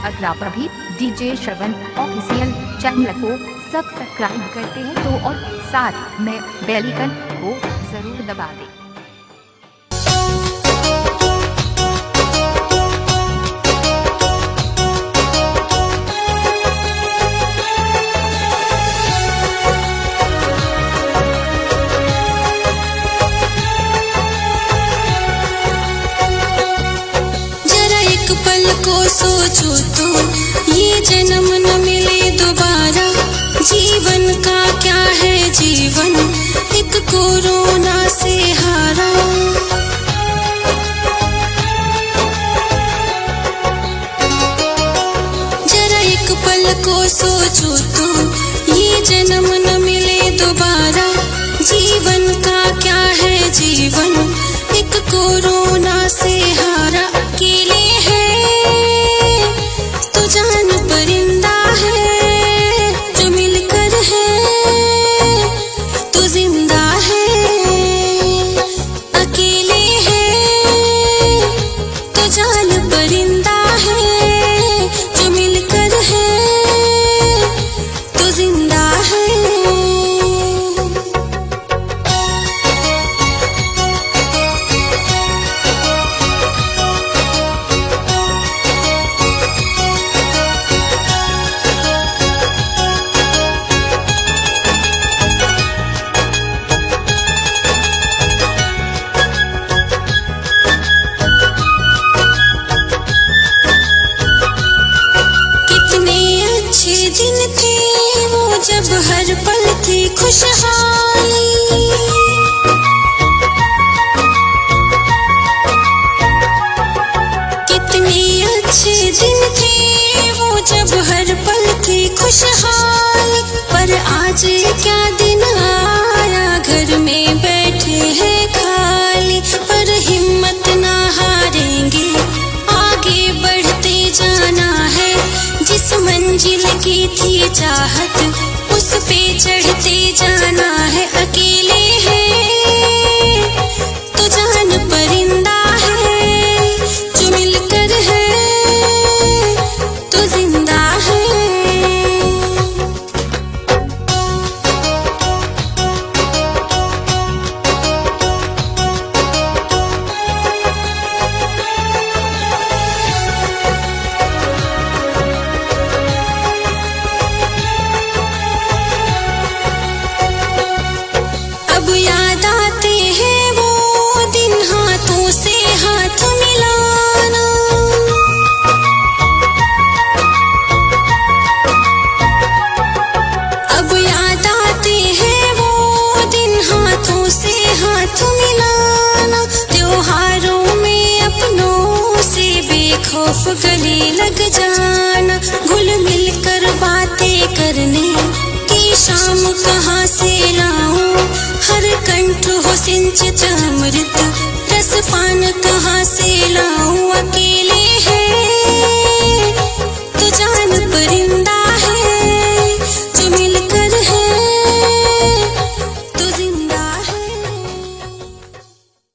अगर आप अभी डीजे श्रवण ऑफिशियल चैनल को सब्सक्राइब करते हैं तो और साथ में बेल आइकन को जरूर दबा दें। पल को सोचो तो ये जन्म न मिले दोबारा। जीवन का क्या है जीवन, एक कोरोना से हारा। जरा एक पल को सोचो तो ये जन्म न मिले दोबारा। जीवन का क्या है जीवन, एक कोरोना से हारा। अकेले जान परिंदा है, जो मिलकर है तो जिंदा है। अकेले है तो जान परिंदा है, जो मिलकर है तो जिंदा है। दिन थे वो जब हर पल थी खुशहाली। कितने अच्छे दिन थे वो जब हर पल थी खुशहाली। पर आज क्या दिन आया, घर में बैठे हैं खाली। पर हिम्मत ना हारेंगे, आगे बढ़ते जाना है। जिस मंजिल की थी चाहत, उस पे चढ़ते जाना है। अकेले है तो जान परिंदा है, जो मिलकर है तो जिंदा है। अब याद आते हैं वो दिन, हाथों से हाथ मिलाना। अब याद आते हैं वो दिन, हाथों से हाथ मिलाना। त्योहारों में अपनों से बेखौफ गले लग जाना। घुल मिल कर बातें करने की शाम कहाँ से लाऊं। हर कंठ हो सिंचित अमृत, रस पान कहाँ से लाऊं।